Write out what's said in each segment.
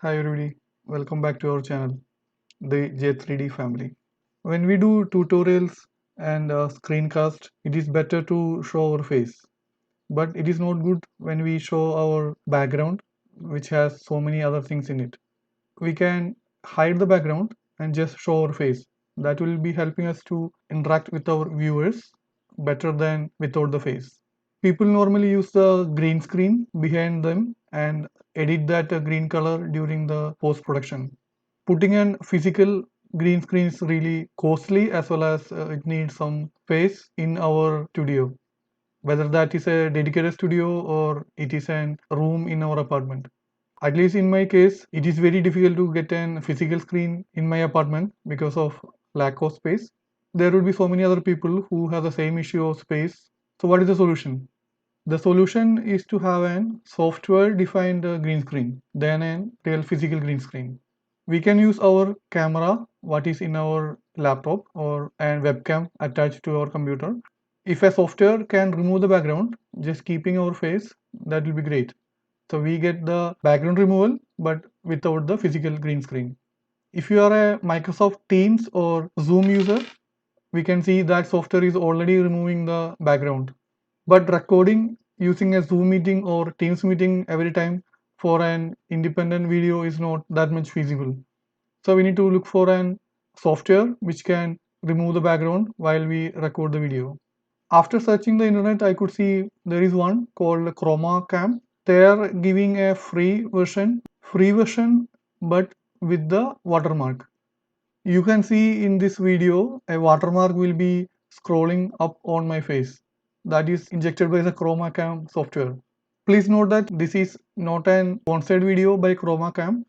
Hi everybody, welcome back to our channel, the J3D family. When we do tutorials and screencast, it is better to show our face. But it is not good when we show our background, which has so many other things in it. We can hide the background and just show our face. That will be helping us to interact with our viewers better than without the face. People normally use the green screen behind them and edit that green color during the post production. Putting an physical green screen is really costly, as well as it needs some space in our studio, whether that is a dedicated studio or it is a room in our apartment. At least in my case, it is very difficult to get a physical screen in my apartment because of lack of space. There will be so many other people who have the same issue of space. So what is the solution? The solution is to have an software defined green screen than a real physical green screen. We can use our camera, what is in our laptop, or a webcam attached to our computer. If a software can remove the background, just keeping our face, that will be great. So we get the background removal, but without the physical green screen. If you are a Microsoft Teams or Zoom user, we can see that software is already removing the background. But recording using a Zoom meeting or Teams meeting every time for an independent video is not that much feasible. So we need to look for an software which can remove the background while we record the video. After searching the internet, I could see there is one called Chroma Cam. They are giving a free version, but with the watermark. You can see in this video a watermark will be scrolling up on my face. That is injected by the Chroma Cam software. Please note that this is not an sponsored video by Chroma Cam.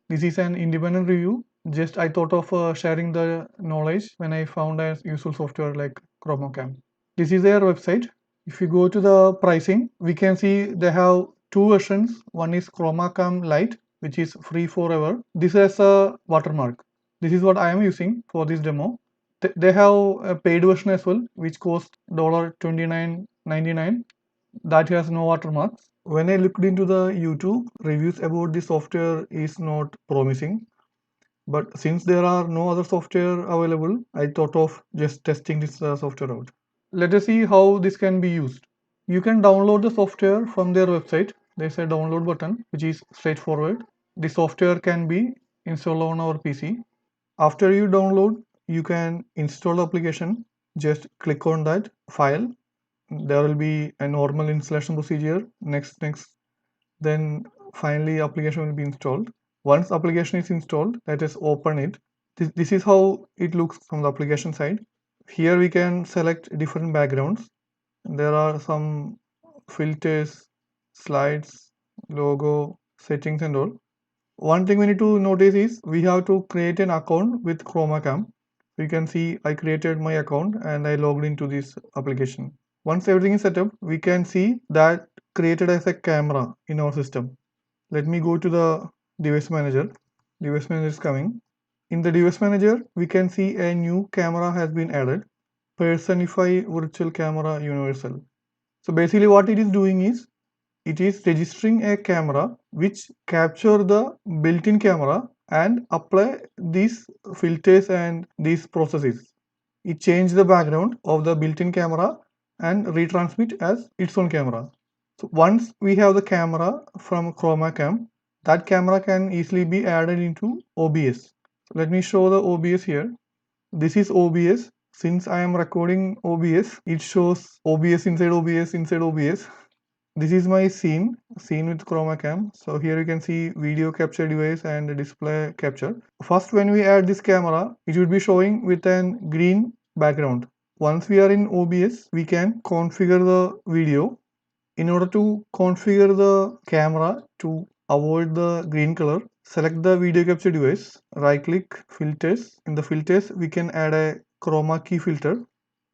This is an independent review. Just I thought of sharing the knowledge when I found a useful software like Chroma Cam. This is their website. If you go to the pricing, we can see they have two versions. One is Chroma Cam Lite, which is free forever. This has a watermark. This is what I am using for this demo. They have a paid version as well, which costs $29.99. That has no watermarks. When I looked into the YouTube, reviews about this software is not promising. But since there are no other software available, I thought of just testing this software out. Let us see how this can be used. You can download the software from their website. There's a download button, which is straightforward. The software can be installed on our PC. After you download, you can install the application. Just click on that file. There will be a normal installation procedure. Next. Then finally application will be installed. Once application is installed, let us open it. This is how it looks from the application side. Here we can select different backgrounds. There are some filters, slides, logo, settings and all. One thing we need to notice is we have to create an account with ChromaCam. You can see I created my account and I logged into this application. Once everything is set up, we can see that created as a camera in our system. Let me go to the device manager. Device manager is coming. In the device manager, we can see a new camera has been added. Personify virtual camera universal. So basically what it is doing is it is registering a camera which capture the built-in camera and apply these filters and these processes. It change the background of the built-in camera and retransmit as its own camera. So once we have the camera from ChromaCam, that camera can easily be added into OBS. So let me show the OBS here. This is OBS. Since I am recording OBS, it shows OBS inside OBS inside OBS. This is my scene with ChromaCam. So here you can see video capture device and display capture. First, when we add this camera, it will be showing with an green background. Once we are in OBS, we can configure the video. In order to configure the camera to avoid the green color, select the video capture device, right click filters. In the filters, we can add a chroma key filter.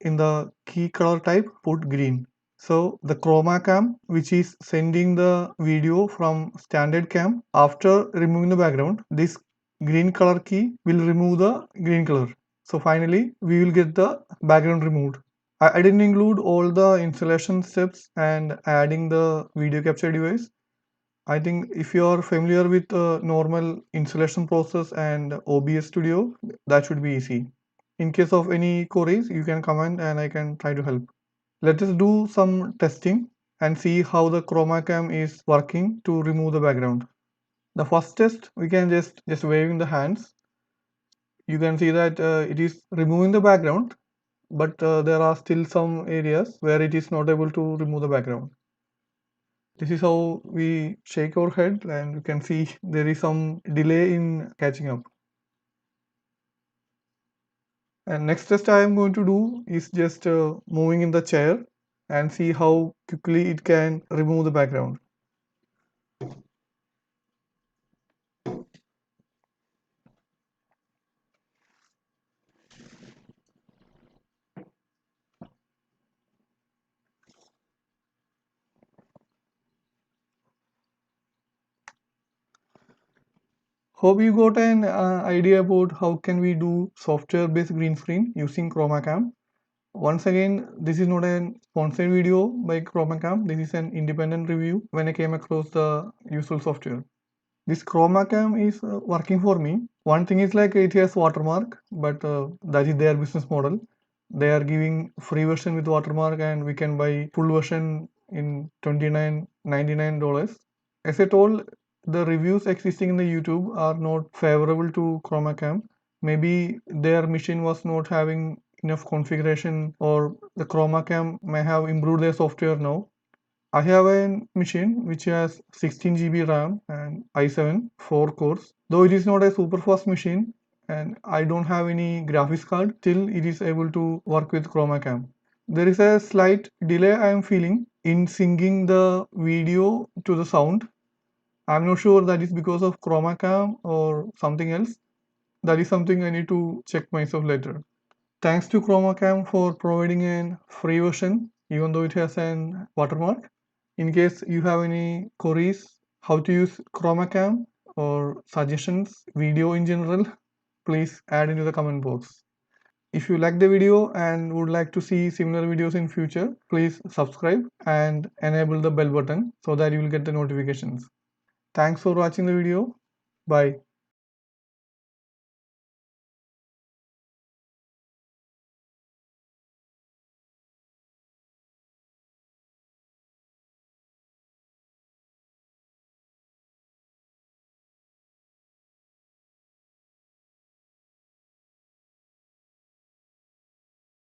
In the key color type, put green. So the chroma cam, which is sending the video from standard cam, after removing the background, this green color key will remove the green color. So finally, we will get the background removed. I didn't include all the installation steps and adding the video capture device. I think if you are familiar with the normal installation process and OBS Studio, that should be easy. In case of any queries, you can comment and I can try to help. Let us do some testing and see how the chroma cam is working to remove the background. The first test, we can just waving the hands. You can see that it is removing the background, but there are still some areas where it is not able to remove the background. This is how we shake our head and you can see there is some delay in catching up. And next test I am going to do is just moving in the chair and see how quickly it can remove the background. Hope you got an idea about how can we do software-based green screen using ChromaCam. Once again, this is not a sponsored video by ChromaCam. This is an independent review when I came across the useful software. This ChromaCam is working for me. One thing is like it has watermark, but that is their business model. They are giving free version with watermark and we can buy full version in $29.99. As I told, the reviews existing in the YouTube are not favorable to ChromaCam. Maybe their machine was not having enough configuration or the ChromaCam may have improved their software now. I have a machine which has 16 GB RAM and i7 4 cores. Though it is not a super fast machine and I don't have any graphics card, still it is able to work with ChromaCam. There is a slight delay I am feeling in syncing the video to the sound. I'm not sure that is because of ChromaCam or something else. That is something I need to check myself later. Thanks to ChromaCam for providing a free version, even though it has an watermark. In case you have any queries, how to use ChromaCam or suggestions, video in general, please add into the comment box. If you like the video and would like to see similar videos in future, please subscribe and enable the bell button so that you will get the notifications. Thanks for watching the video. Bye.